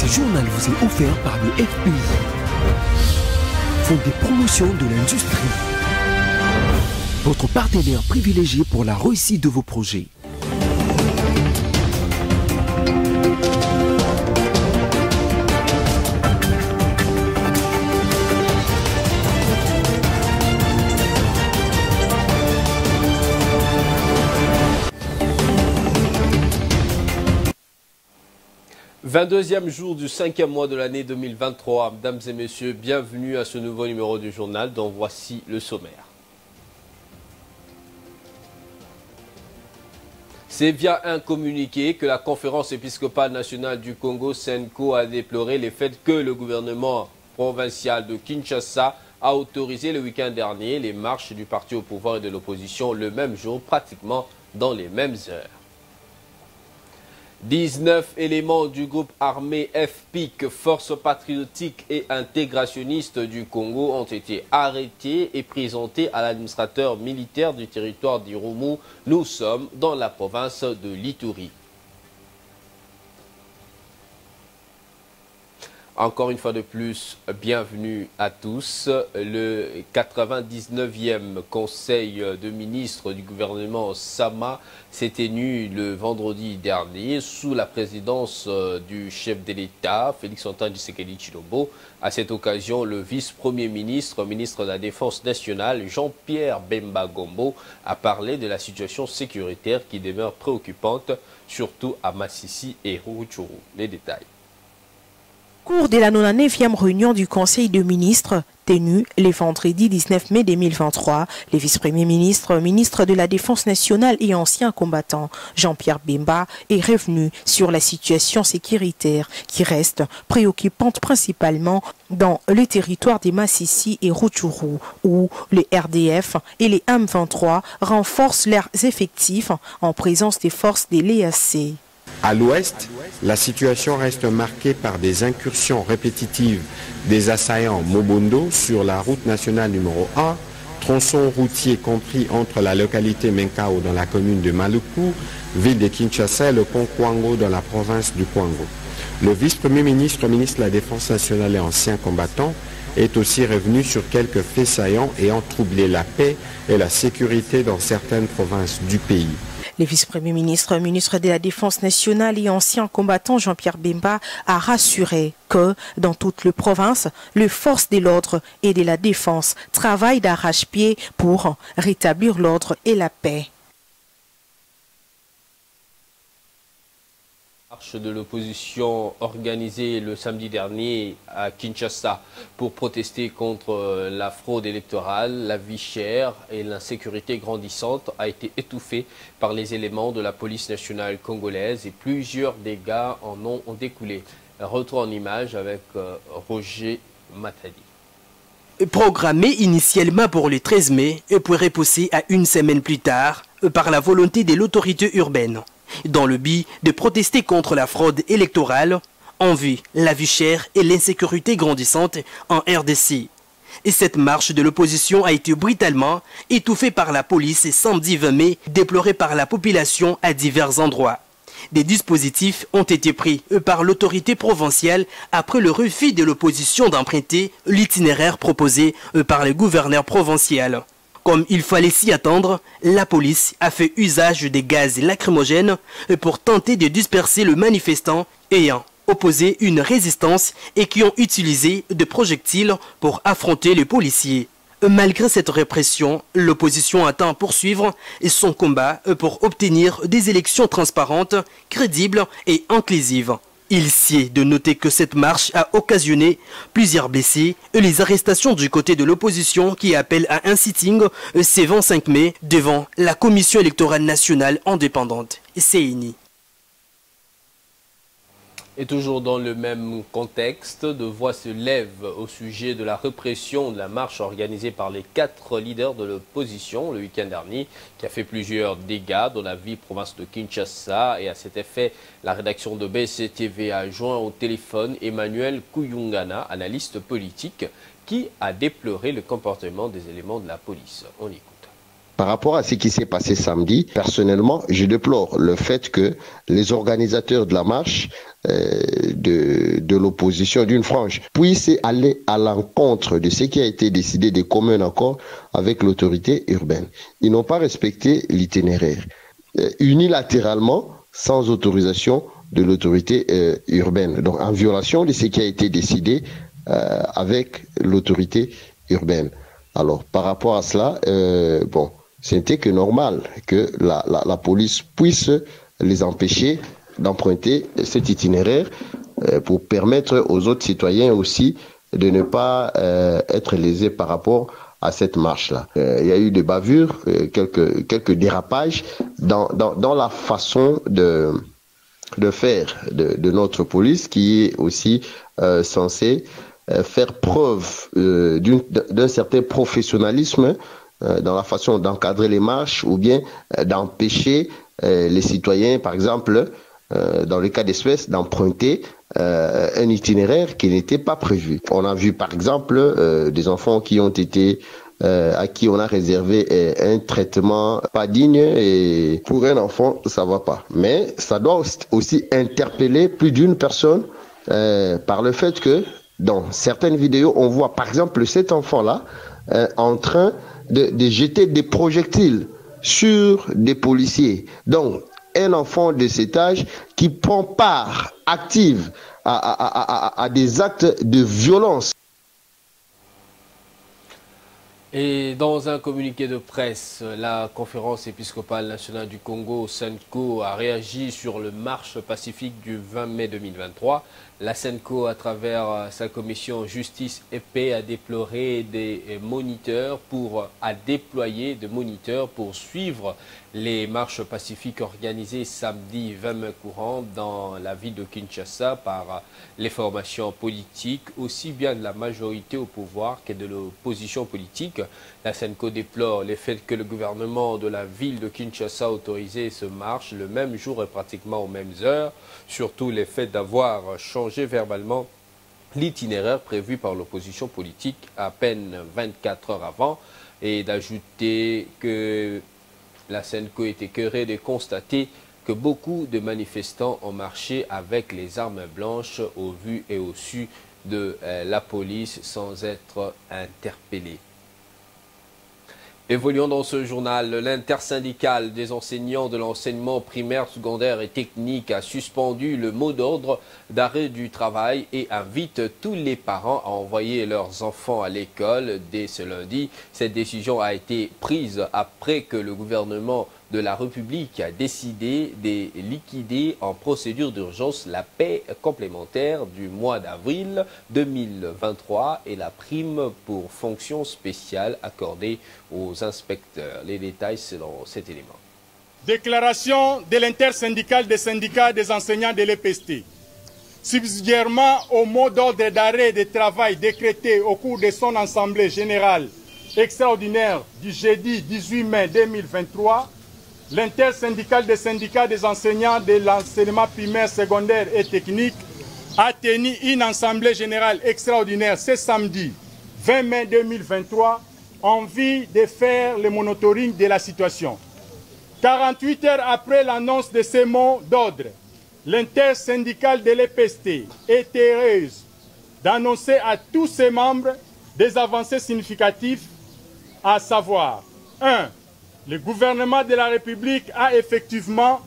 Ce journal vous est offert par le FPI, Fonds des promotions de l'industrie, votre partenaire privilégié pour la réussite de vos projets. « 22e jour du 5e mois de l'année 2023. Mesdames et messieurs, bienvenue à ce nouveau numéro du journal dont voici le sommaire. C'est via un communiqué que la conférence épiscopale nationale du Congo, SENCO, a déploré les faits que le gouvernement provincial de Kinshasa a autorisé le week-end dernier les marches du parti au pouvoir et de l'opposition le même jour, pratiquement dans les mêmes heures. 19 éléments du groupe armé FPIC, Force patriotique et intégrationniste du Congo, ont été arrêtés et présentés à l'administrateur militaire du territoire d'Irumu. Nous sommes dans la province de l'Ituri. Encore une fois de plus, bienvenue à tous. Le 99e Conseil de ministres du gouvernement Sama s'est tenu le vendredi dernier sous la présidence du chef de l'État, Félix-Antoine Tshisekedi Tshilombo. À cette occasion, le vice-premier ministre, ministre de la Défense nationale, Jean-Pierre Bemba Gombo, a parlé de la situation sécuritaire qui demeure préoccupante, surtout à Massissi et Rutshuru. Les détails. Au cours de la 99e réunion du Conseil de ministres tenue le vendredi 19 mai 2023, le vice-premier ministre, ministre de la Défense nationale et ancien combattant Jean-Pierre Bemba est revenu sur la situation sécuritaire qui reste préoccupante principalement dans le territoire des Massissi et Rutshuru où les RDF et les M23 renforcent leurs effectifs en présence des forces de l'EAC. À l'ouest, la situation reste marquée par des incursions répétitives des assaillants Mobondo sur la route nationale numéro 1, tronçon routier compris entre la localité Menkao dans la commune de Maluku, ville de Kinshasa et le pont Kwango dans la province du Kwango. Le vice-premier ministre, ministre de la Défense nationale et ancien combattant, est aussi revenu sur quelques faits saillants ayant troublé la paix et la sécurité dans certaines provinces du pays. Le vice-premier ministre, ministre de la Défense nationale et ancien combattant Jean-Pierre Bemba a rassuré que dans toute la province, les forces de l'ordre et de la défense travaillent d'arrache-pied pour rétablir l'ordre et la paix. Marche de l'opposition organisée le samedi dernier à Kinshasa pour protester contre la fraude électorale, la vie chère et l'insécurité grandissante a été étouffée par les éléments de la police nationale congolaise et plusieurs dégâts en ont découlé. Retour en image avec Roger Matadi. Programmé initialement pour le 13 mai et puis repoussé à une semaine plus tard par la volonté de l'autorité urbaine, dans le but de protester contre la fraude électorale, en vue la vie chère et l'insécurité grandissante en RDC. Et cette marche de l'opposition a été brutalement étouffée par la police samedi 20 mai, déplorée par la population à divers endroits. Des dispositifs ont été pris par l'autorité provinciale après le refus de l'opposition d'emprunter l'itinéraire proposé par le gouverneur provincial. Comme il fallait s'y attendre, la police a fait usage des gaz lacrymogènes pour tenter de disperser le manifestant ayant opposé une résistance et qui ont utilisé des projectiles pour affronter les policiers. Malgré cette répression, l'opposition attend poursuivre son combat pour obtenir des élections transparentes, crédibles et inclusives. Il sied de noter que cette marche a occasionné plusieurs blessés et les arrestations du côté de l'opposition qui appelle à un sitting ce 25 mai devant la Commission électorale nationale indépendante, CENI. Et toujours dans le même contexte, de voix se lèvent au sujet de la répression de la marche organisée par les 4 leaders de l'opposition le week-end dernier, qui a fait plusieurs dégâts dans la ville province de Kinshasa. Et à cet effet, la rédaction de BCTV a joint au téléphone Emmanuel Kuyungana, analyste politique, qui a déploré le comportement des éléments de la police. On l'écoute. Par rapport à ce qui s'est passé samedi, personnellement, je déplore le fait que les organisateurs de la marche de l'opposition d'une frange puissent aller à l'encontre de ce qui a été décidé de commun accord avec l'autorité urbaine. Ils n'ont pas respecté l'itinéraire. Unilatéralement, sans autorisation de l'autorité urbaine. Donc en violation de ce qui a été décidé avec l'autorité urbaine. Alors par rapport à cela, c'était que normal que la police puisse les empêcher d'emprunter cet itinéraire pour permettre aux autres citoyens aussi de ne pas être lésés par rapport à cette marche-là. Il y a eu des bavures, quelques dérapages dans la façon de faire de notre police qui est aussi censée faire preuve d'un certain professionnalisme dans la façon d'encadrer les marches ou bien d'empêcher les citoyens, par exemple, dans le cas d'espèce, d'emprunter un itinéraire qui n'était pas prévu. On a vu, par exemple, des enfants qui ont été à qui on a réservé un traitement pas digne, et pour un enfant, ça va pas. Mais ça doit aussi interpeller plus d'une personne par le fait que dans certaines vidéos, on voit par exemple cet enfant-là en train de jeter des projectiles sur des policiers. Donc, un enfant de cet âge qui prend part active à des actes de violence. Et dans un communiqué de presse, la Conférence épiscopale nationale du Congo, SENCO, a réagi sur le marche pacifique du 20 mai 2023. La SENCO, à travers sa commission Justice et Paix, a déploré des moniteurs a déployé des moniteurs pour suivre les marches pacifiques organisées samedi 20 mai courant dans la ville de Kinshasa par les formations politiques, aussi bien de la majorité au pouvoir que de l'opposition politique. La SENCO déplore le fait que le gouvernement de la ville de Kinshasa a autorisé ce marche le même jour et pratiquement aux mêmes heures, surtout le fait d'avoir changé verbalement l'itinéraire prévu par l'opposition politique à peine 24 heures avant, et d'ajouter que la SENCO est écœurée de constater que beaucoup de manifestants ont marché avec les armes blanches au vu et au su de la police sans être interpellés. Évoluons dans ce journal. L'intersyndicale des enseignants de l'enseignement primaire, secondaire et technique a suspendu le mot d'ordre d'arrêt du travail et invite tous les parents à envoyer leurs enfants à l'école dès ce lundi. Cette décision a été prise après que le gouvernement de la République a décidé de liquider en procédure d'urgence la paie complémentaire du mois d'avril 2023 et la prime pour fonction spéciale accordée aux inspecteurs. Les détails selon cet élément. Déclaration de l'intersyndicale des syndicats des enseignants de l'EPST. Subsidiairement au mot d'ordre d'arrêt de travail décrété au cours de son assemblée générale extraordinaire du jeudi 18 mai 2023, l'intersyndicale des syndicats des enseignants de l'enseignement primaire, secondaire et technique a tenu une assemblée générale extraordinaire ce samedi 20 mai 2023 en vue de faire le monitoring de la situation. 48 heures après l'annonce de ces mots d'ordre, l'intersyndicale de l'EPST est heureuse d'annoncer à tous ses membres des avancées significatives, à savoir 1. Le gouvernement de la République a effectivement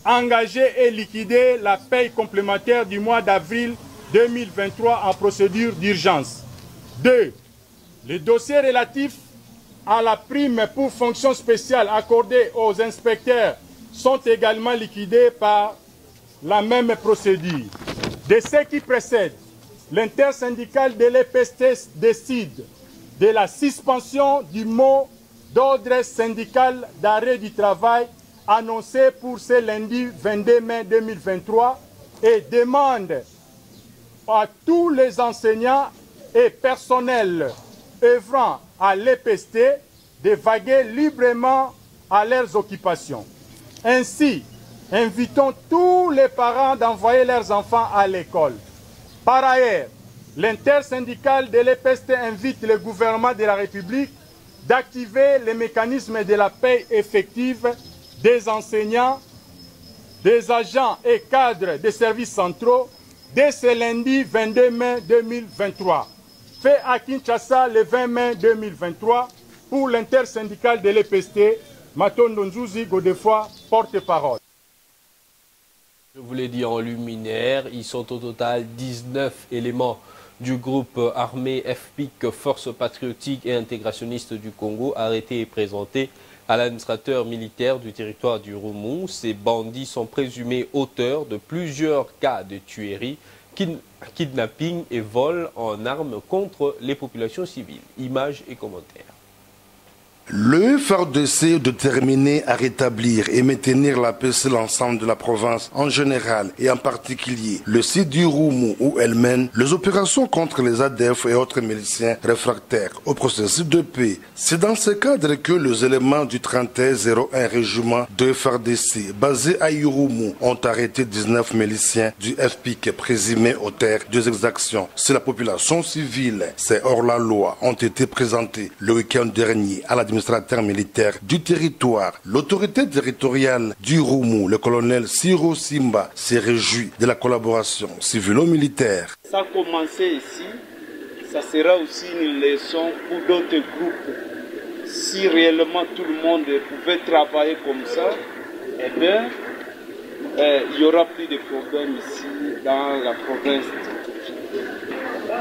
engagé et liquidé la paie complémentaire du mois d'avril 2023 en procédure d'urgence. 2. Les dossiers relatifs à la prime pour fonction spéciale accordée aux inspecteurs sont également liquidés par la même procédure. De ce qui précède, l'intersyndicale de l'EPST décide de la suspension du mot d'ordre syndical d'arrêt du travail annoncé pour ce lundi 22 mai 2023 et demande à tous les enseignants et personnels œuvrant à l'EPST de vaguer librement à leurs occupations. Ainsi, invitons tous les parents d'envoyer leurs enfants à l'école. Par ailleurs, l'intersyndicale de l'EPST invite le gouvernement de la République d'activer les mécanismes de la paie effective des enseignants, des agents et cadres des services centraux dès ce lundi 22 mai 2023. Fait à Kinshasa le 20 mai 2023 pour l'intersyndicale de l'EPST, Matondo Nzuzi Godefroy, porte-parole. Je vous l'ai dit en luminaire, ils sont au total 19 éléments du groupe armé FPIC, Force patriotique et intégrationniste du Congo, arrêtés et présentés à l'administrateur militaire du territoire du Roumou. Ces bandits sont présumés auteurs de plusieurs cas de tuerie, kidnapping et vol en armes contre les populations civiles. Images et commentaires. Le FARDC est déterminé à rétablir et maintenir la paix sur l'ensemble de la province en général et en particulier le site du Roumou où elle mène les opérations contre les ADF et autres miliciens réfractaires au processus de paix. C'est dans ce cadre que les éléments du 3101 régiment de FARDC basé à Irumu ont arrêté 19 miliciens du FPIC présumés auteurs des exactions sur la population civile. Ces hors-la-loi ont été présentés le week-end dernier à l'administration militaire du territoire. L'autorité territoriale du Roumou, le colonel Siro Simba, s'est réjoui de la collaboration civilo-militaire. Ça a commencé ici, ça sera aussi une leçon pour d'autres groupes. Si réellement tout le monde pouvait travailler comme ça, eh bien, il y aura plus de problèmes ici dans la province.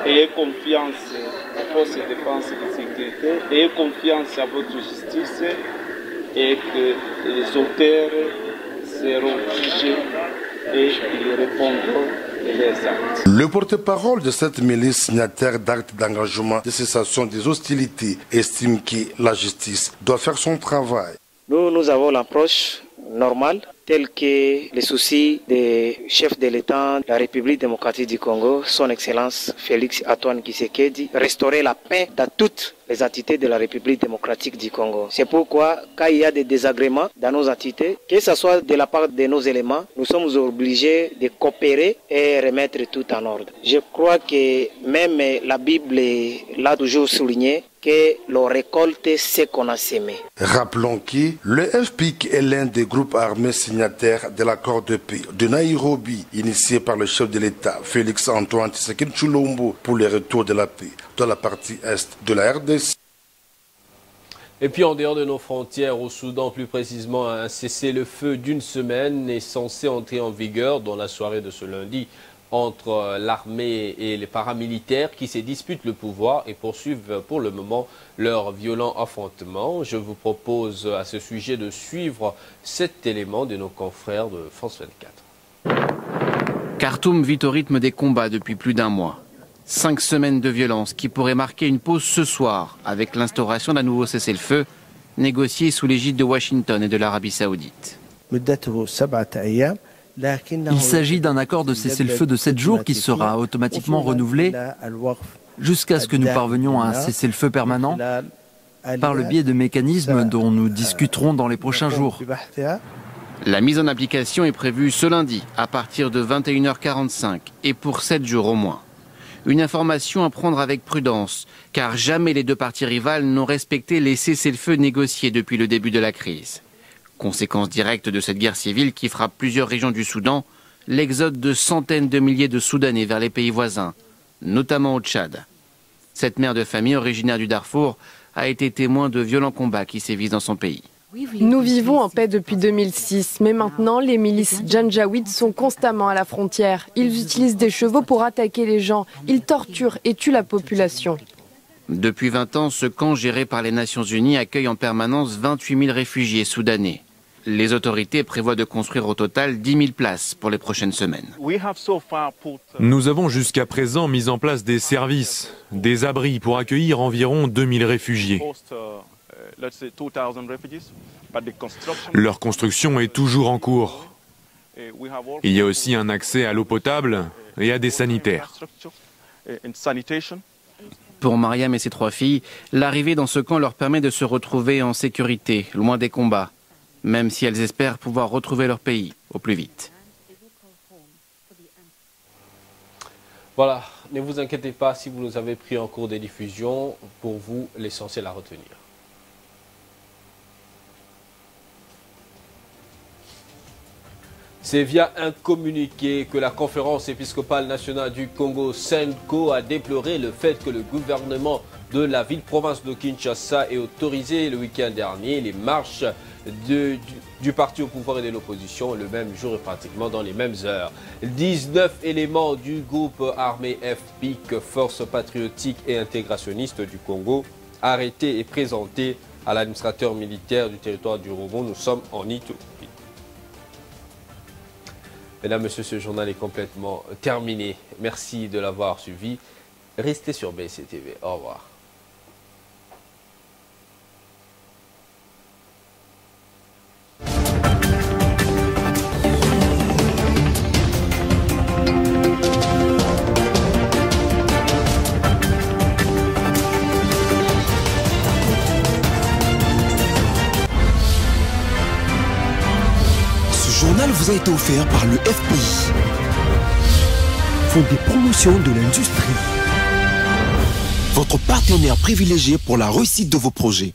Ayez confiance aux forces de défense et de sécurité, ayez confiance à votre justice et que les auteurs seront jugés et ils répondront de leurs actes. Le porte-parole de cette milice signataire d'actes d'engagement de cessation des hostilités estime que la justice doit faire son travail. Nous avons l'approche normale, tels que les soucis des chefs de l'État de la République démocratique du Congo, son Excellence Félix Antoine Tshisekedi, restaurer la paix dans toutes les entités de la République démocratique du Congo. C'est pourquoi, quand il y a des désagréments dans nos entités, que ce soit de la part de nos éléments, nous sommes obligés de coopérer et remettre tout en ordre. Je crois que même la Bible l'a toujours souligné, que l'on récolte ce qu'on a sémé. Rappelons que le FPIC est l'un des groupes armés signataires de l'accord de paix de Nairobi, initié par le chef de l'État, Félix Antoine Tshisekedi Tshilombo, pour le retour de la paix dans la partie est de la RDC. Et puis en dehors de nos frontières, au Soudan plus précisément, un cessez-le-feu d'une semaine est censé entrer en vigueur dans la soirée de ce lundi entre l'armée et les paramilitaires qui se disputent le pouvoir et poursuivent pour le moment leur violent affrontement. Je vous propose à ce sujet de suivre cet élément de nos confrères de France 24. Khartoum vit au rythme des combats depuis plus d'un mois. 5 semaines de violence qui pourraient marquer une pause ce soir avec l'instauration d'un nouveau cessez-le-feu négocié sous l'égide de Washington et de l'Arabie Saoudite. Il s'agit d'un accord de cessez-le-feu de 7 jours qui sera automatiquement renouvelé jusqu'à ce que nous parvenions à un cessez-le-feu permanent par le biais de mécanismes dont nous discuterons dans les prochains jours. La mise en application est prévue ce lundi à partir de 21h45 et pour 7 jours au moins. Une information à prendre avec prudence, car jamais les deux parties rivales n'ont respecté les cessez-le-feu négociés depuis le début de la crise. Conséquence directe de cette guerre civile qui frappe plusieurs régions du Soudan, l'exode de centaines de milliers de Soudanais vers les pays voisins, notamment au Tchad. Cette mère de famille originaire du Darfour a été témoin de violents combats qui sévissent dans son pays. Nous vivons en paix depuis 2006, mais maintenant les milices Janjaweed sont constamment à la frontière. Ils utilisent des chevaux pour attaquer les gens, ils torturent et tuent la population. Depuis 20 ans, ce camp géré par les Nations Unies accueille en permanence 28 000 réfugiés soudanais. Les autorités prévoient de construire au total 10 000 places pour les prochaines semaines. Nous avons jusqu'à présent mis en place des services, des abris pour accueillir environ 2000 réfugiés. Leur construction est toujours en cours. Il y a aussi un accès à l'eau potable et à des sanitaires. Pour Mariam et ses 3 filles, l'arrivée dans ce camp leur permet de se retrouver en sécurité, loin des combats, même si elles espèrent pouvoir retrouver leur pays au plus vite. Voilà, ne vous inquiétez pas si vous nous avez pris en cours des diffusions. Pour vous, l'essentiel à retenir. C'est via un communiqué que la conférence épiscopale nationale du Congo, SENCO, a déploré le fait que le gouvernement de la ville-province de Kinshasa ait autorisé le week-end dernier les marches du parti au pouvoir et de l'opposition le même jour et pratiquement dans les mêmes heures. 19 éléments du groupe armé FPIC, Force patriotique et intégrationniste du Congo, arrêtés et présentés à l'administrateur militaire du territoire du Rougon. Nous sommes en Éthiopie. Mesdames, Messieurs, ce journal est complètement terminé. Merci de l'avoir suivi. Restez sur BCTV. Au revoir. Ce journal vous a été offert par le FPI, Fonds des promotions de l'industrie, votre partenaire privilégié pour la réussite de vos projets.